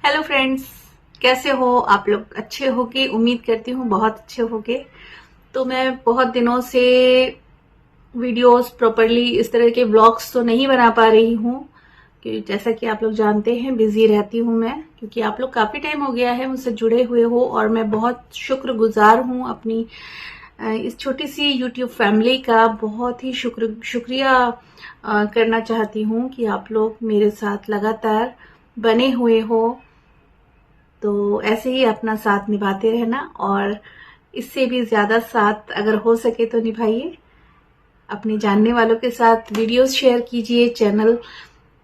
Hello friends, कैसे हो आप लोग? अच्छे होगे, उम्मीद करती हूँ बहुत अच्छे होगे। तो मैं बहुत दिनों से वीडियोस प्रॉपरली इस तरह के व्लॉग्स तो नहीं बना पा रही हूँ, कि जैसा कि आप लोग जानते हैं बिजी रहती हूँ मैं, क्योंकि आप लोग काफी टाइम हो गया है मुझसे जुड़े हुए हो और मैं बहुत शुक्रगुजार हूँ अपनी इस छोटी सी यूट्यूब फैमिली का। बहुत ही शुक्रिया करना चाहती हूँ कि आप लोग मेरे साथ लगातार बने हुए हो। तो ऐसे ही अपना साथ निभाते रहना और इससे भी ज्यादा साथ अगर हो सके तो निभाइए। अपने जानने वालों के साथ वीडियोस शेयर कीजिए, चैनल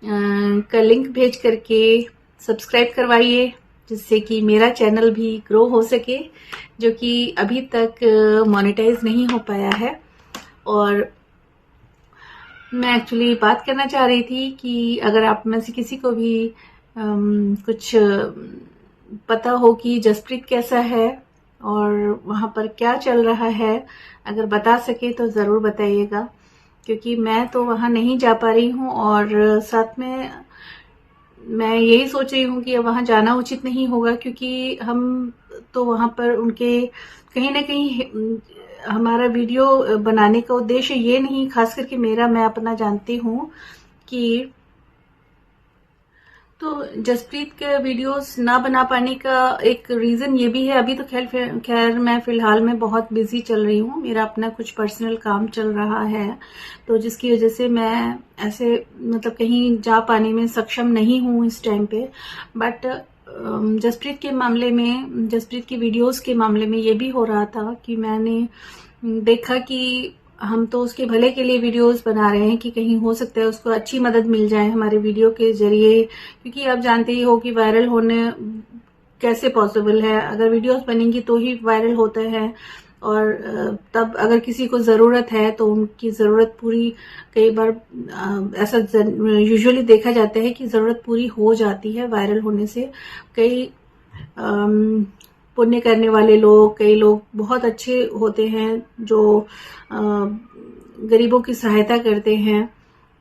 का लिंक भेज करके सब्सक्राइब करवाइए, जिससे कि मेरा चैनल भी ग्रो हो सके, जो कि अभी तक मोनेटाइज नहीं हो पाया है। और मैं एक्चुअली बात करना चाह रही थी कि अगर आप में से किसी को भी कुछ पता हो कि जसप्रीत कैसा है और वहां पर क्या चल रहा है, अगर बता सके तो जरूर बताइएगा, क्योंकि मैं तो वहां नहीं जा पा रही हूँ और साथ में मैं यही सोच रही हूँ कि अब वहां जाना उचित नहीं होगा, क्योंकि हम तो वहां पर उनके कहीं ना कहीं हमारा वीडियो बनाने का उद्देश्य ये नहीं, खास करके मेरा, मैं अपना जानती हूँ कि तो जसप्रीत के वीडियोस ना बना पाने का एक रीजन ये भी है। अभी तो खैर मैं फिलहाल में बहुत बिजी चल रही हूँ, मेरा अपना कुछ पर्सनल काम चल रहा है, तो जिसकी वजह से मैं ऐसे मतलब कहीं जा पाने में सक्षम नहीं हूँ इस टाइम पे। बट जसप्रीत के मामले में, जसप्रीत की वीडियोस के मामले में ये भी हो रहा था कि मैंने देखा कि हम तो उसके भले के लिए वीडियोस बना रहे हैं कि कहीं हो सकता है उसको अच्छी मदद मिल जाए हमारे वीडियो के जरिए, क्योंकि आप जानते ही हो कि वायरल होने कैसे पॉसिबल है। अगर वीडियोस बनेंगी तो ही वायरल होता है, और तब अगर किसी को जरूरत है तो उनकी जरूरत पूरी, कई बार ऐसा यूजुअली देखा जाता है कि जरूरत पूरी हो जाती है वायरल होने से। कई पुण्य करने वाले लोग, कई लोग बहुत अच्छे होते हैं जो गरीबों की सहायता करते हैं,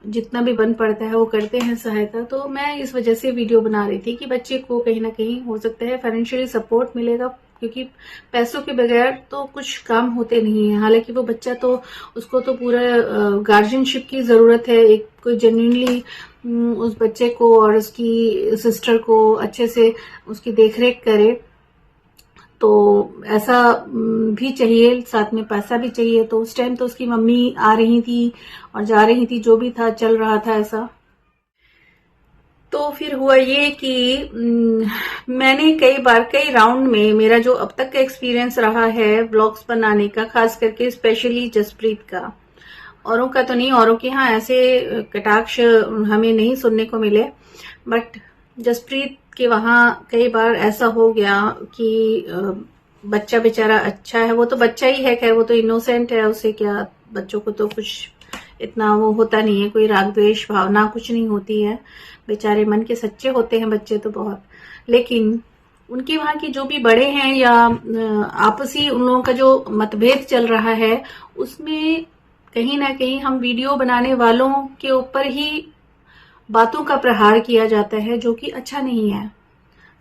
जितना भी बन पड़ता है वो करते हैं सहायता। तो मैं इस वजह से वीडियो बना रही थी कि बच्चे को कहीं ना कहीं हो सकता है फाइनेंशियली सपोर्ट मिलेगा, क्योंकि पैसों के बगैर तो कुछ काम होते नहीं है। हालांकि वो बच्चा तो, उसको तो पूरा गार्जियनशिप की जरूरत है, एक कोई जेन्युइनली उस बच्चे को और उसकी सिस्टर को अच्छे से उसकी देखरेख करे, तो ऐसा भी चाहिए, साथ में पैसा भी चाहिए। तो उस टाइम तो उसकी मम्मी आ रही थी और जा रही थी, जो भी था चल रहा था ऐसा। तो फिर हुआ ये कि मैंने कई बार, कई राउंड में, मेरा जो अब तक का एक्सपीरियंस रहा है ब्लॉग्स बनाने का, खास करके स्पेशली जसप्रीत का, औरों का तो नहीं, औरों के यहाँ ऐसे कटाक्ष हमें नहीं सुनने को मिले, बट जसप्रीत के वहां कई बार ऐसा हो गया कि बच्चा बेचारा अच्छा है, वो तो बच्चा ही है, खैर वो तो इनोसेंट है, उसे क्या, बच्चों को तो कुछ इतना वो होता नहीं है, कोई राग द्वेष भावना कुछ नहीं होती है, बेचारे मन के सच्चे होते हैं बच्चे तो बहुत। लेकिन उनके वहां के जो भी बड़े हैं या आपसी उन लोगों का जो मतभेद चल रहा है, उसमें कहीं ना कहीं हम वीडियो बनाने वालों के ऊपर ही बातों का प्रहार किया जाता है, जो कि अच्छा नहीं है।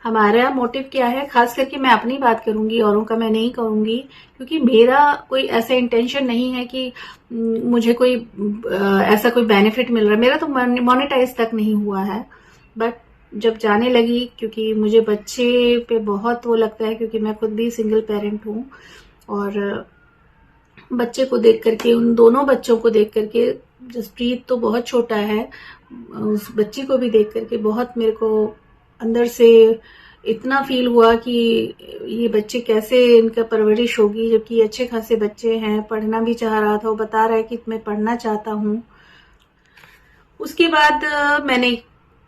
हमारा मोटिव क्या है, खास करके मैं अपनी बात करूंगी, औरों का मैं नहीं करूंगी, क्योंकि मेरा कोई ऐसा इंटेंशन नहीं है कि मुझे कोई ऐसा कोई बेनिफिट मिल रहा है, मेरा तो मोनेटाइज तक नहीं हुआ है। बट जब जाने लगी, क्योंकि मुझे बच्चे पे बहुत वो लगता है, क्योंकि मैं खुद भी सिंगल पेरेंट हूँ, और बच्चे को देख करके, उन दोनों बच्चों को देख करके, जसप्रीत तो बहुत छोटा है, उस बच्ची को भी देख करके बहुत मेरे को अंदर से इतना फील हुआ कि ये बच्चे कैसे, इनका परवरिश होगी, जबकि अच्छे खासे बच्चे हैं। पढ़ना भी चाह रहा था, वो बता रहा है कि मैं पढ़ना चाहता हूँ। उसके बाद मैंने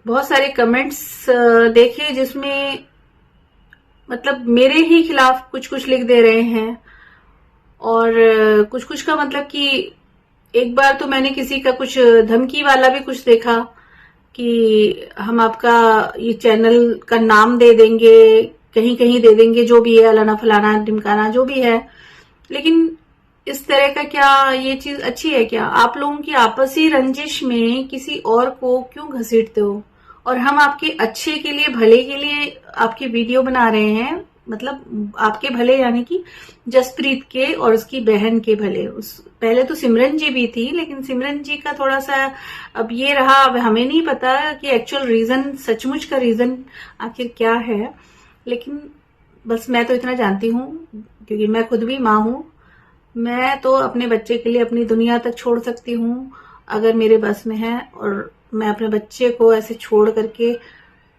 बहुत सारे कमेंट्स देखे जिसमें मतलब मेरे ही खिलाफ कुछ कुछ लिख दे रहे हैं, और कुछ कुछ का मतलब कि एक बार तो मैंने किसी का कुछ धमकी वाला भी कुछ देखा कि हम आपका ये चैनल का नाम दे देंगे, कहीं कहीं दे देंगे, जो भी है, अलाना फलाना ढिमकाना जो भी है। लेकिन इस तरह का क्या ये चीज अच्छी है क्या? आप लोगों की आपसी रंजिश में किसी और को क्यों घसीटते हो? और हम आपके अच्छे के लिए, भले के लिए आपकी वीडियो बना रहे हैं। मतलब आपके भले यानी कि जसप्रीत के और उसकी बहन के भले। पहले तो सिमरन जी भी थी, लेकिन सिमरन जी का थोड़ा सा अब ये रहा। अब हमें नहीं पता कि एक्चुअल रीजन, सचमुच का रीजन आखिर क्या है, लेकिन बस मैं तो इतना जानती हूँ, क्योंकि मैं खुद भी माँ हूँ। मैं तो अपने बच्चे के लिए अपनी दुनिया तक छोड़ सकती हूँ अगर मेरे बस में है, और मैं अपने बच्चे को ऐसे छोड़ करके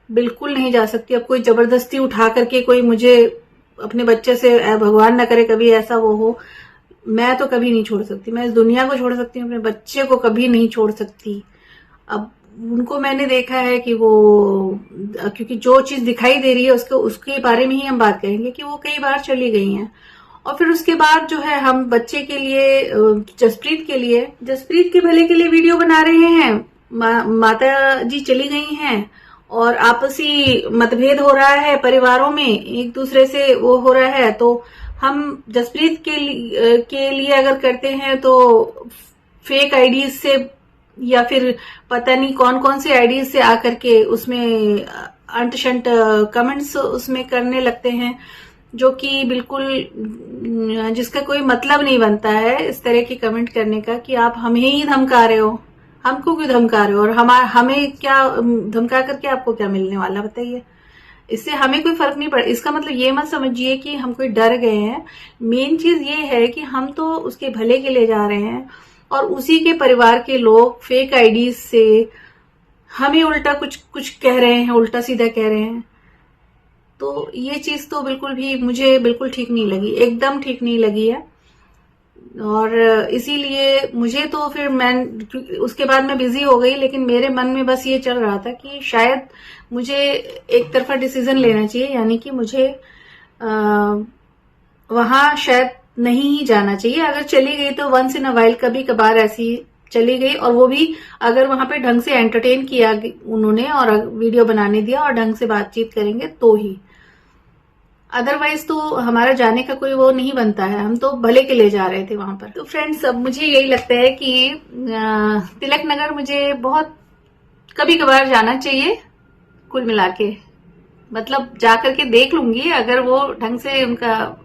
बिल्कुल नहीं जा सकती। अब कोई जबरदस्ती उठा करके कोई मुझे अपने बच्चे से, भगवान ना करे कभी ऐसा वो हो, मैं तो कभी नहीं छोड़ सकती। मैं इस दुनिया को छोड़ सकती हूँ, अपने बच्चे को कभी नहीं छोड़ सकती। अब उनको मैंने देखा है कि वो, क्योंकि जो चीज दिखाई दे रही है उसके बारे में ही हम बात करेंगे कि वो कई बार चली गई हैं। और फिर उसके बाद जो है हम बच्चे के लिए, जसप्रीत के भले के लिए वीडियो बना रहे हैं। माता जी चली गई हैं और आपसी मतभेद हो रहा है परिवारों में, एक दूसरे से वो हो रहा है, तो हम जसप्रीत के लिए अगर करते हैं तो फेक आईडीज से या फिर पता नहीं कौन कौन से आईडीज से आकर के उसमें अंट शंट कमेंट्स उसमें करने लगते हैं, जो कि बिल्कुल जिसका कोई मतलब नहीं बनता है इस तरह की कमेंट करने का, कि आप हमें ही धमका रहे हो, हमको क्यों धमका रहे हो, और हमें क्या धमका करके आपको क्या मिलने वाला बताइए। इससे हमें कोई फर्क नहीं पड़ा। इसका मतलब ये मत समझिए कि हम कोई डर गए हैं। मेन चीज ये है कि हम तो उसके भले के लिए जा रहे हैं, और उसी के परिवार के लोग फेक आईडीज से हमें उल्टा कुछ कह रहे हैं, उल्टा सीधा कह रहे हैं। तो ये चीज तो बिल्कुल भी मुझे बिल्कुल ठीक नहीं लगी, एकदम ठीक नहीं लगी है। और इसीलिए मुझे तो फिर मैं उसके बाद मैं बिजी हो गई, लेकिन मेरे मन में बस ये चल रहा था कि शायद मुझे एक तरफा डिसीजन लेना चाहिए, यानी कि मुझे वहां शायद नहीं ही जाना चाहिए। अगर चली गई तो वंस इन अ वाइल, कभी कभार ऐसी चली गई, और वो भी अगर वहां पे ढंग से एंटरटेन किया उन्होंने और वीडियो बनाने दिया और ढंग से बातचीत करेंगे तो ही। अदरवाइज तो हमारा जाने का कोई वो नहीं बनता है, हम तो भले के लिए जा रहे थे वहां पर। तो फ्रेंड्स, अब मुझे यही लगता है कि तिलक नगर मुझे बहुत कभी कभार जाना चाहिए कुल मिला के। मतलब जाकर के देख लूंगी, अगर वो ढंग से उनका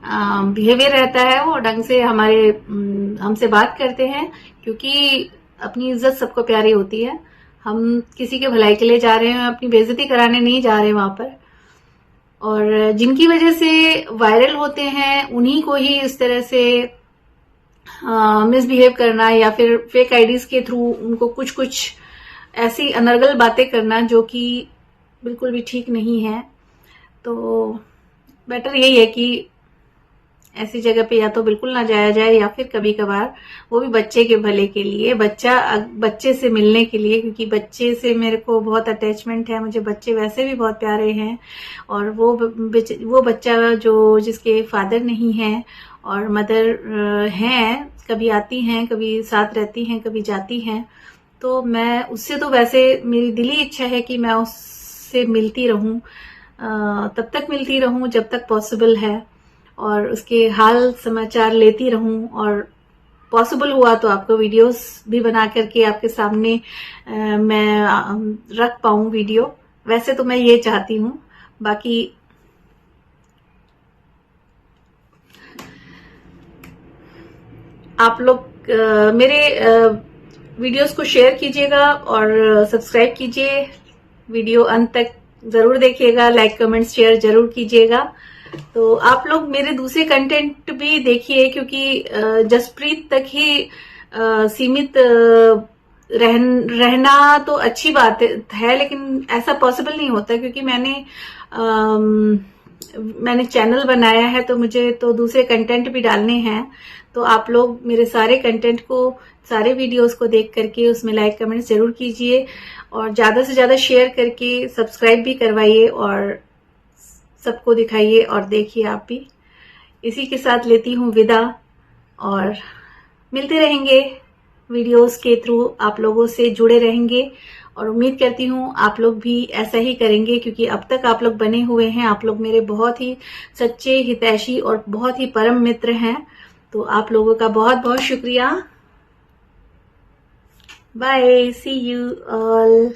बिहेवियर रहता है, वो ढंग से हमसे बात करते हैं, क्योंकि अपनी इज्जत सबको प्यारी होती है। हम किसी के भलाई के लिए जा रहे हैं, अपनी बेइज्जती कराने नहीं जा रहे वहां पर। और जिनकी वजह से वायरल होते हैं उन्हीं को ही इस तरह से मिसबिहेव करना, या फिर फेक आईडीज के थ्रू उनको कुछ ऐसी अनर्गल बातें करना जो कि बिल्कुल भी ठीक नहीं है। तो बेटर यही है कि ऐसी जगह पे या तो बिल्कुल ना जाया जाए, या फिर कभी कभार, वो भी बच्चे के भले के लिए, बच्चे से मिलने के लिए, क्योंकि बच्चे से मेरे को बहुत अटैचमेंट है। मुझे बच्चे वैसे भी बहुत प्यारे हैं, और वो बच्चा जो जिसके फादर नहीं है और मदर हैं, कभी आती हैं, कभी साथ रहती हैं, कभी जाती हैं, तो मैं उससे तो वैसे मेरी दिली इच्छा है कि मैं उससे मिलती रहूं, तब तक मिलती रहूं जब तक पॉसिबल है, और उसके हाल समाचार लेती रहूं, और पॉसिबल हुआ तो आपको वीडियोस भी बना करके आपके सामने मैं रख पाऊं वीडियो। वैसे तो मैं ये चाहती हूं। बाकी आप लोग मेरे वीडियोस को शेयर कीजिएगा और सब्सक्राइब कीजिए। वीडियो अंत तक जरूर देखिएगा, लाइक कमेंट शेयर जरूर कीजिएगा। तो आप लोग मेरे दूसरे कंटेंट भी देखिए, क्योंकि जसप्रीत तक ही सीमित रहना तो अच्छी बात है, लेकिन ऐसा पॉसिबल नहीं होता, क्योंकि मैंने चैनल बनाया है, तो मुझे तो दूसरे कंटेंट भी डालने हैं। तो आप लोग मेरे सारे कंटेंट को, सारे वीडियोस को देख करके उसमें लाइक कमेंट्स जरूर कीजिए, और ज्यादा से ज्यादा शेयर करके सब्सक्राइब भी करवाइए और सबको दिखाइए और देखिए आप भी। इसी के साथ लेती हूँ विदा, और मिलते रहेंगे वीडियोस के थ्रू, आप लोगों से जुड़े रहेंगे, और उम्मीद करती हूँ आप लोग भी ऐसा ही करेंगे, क्योंकि अब तक आप लोग बने हुए हैं। आप लोग मेरे बहुत ही सच्चे हितैषी और बहुत ही परम मित्र हैं। तो आप लोगों का बहुत बहुत शुक्रिया। Bye, see you all.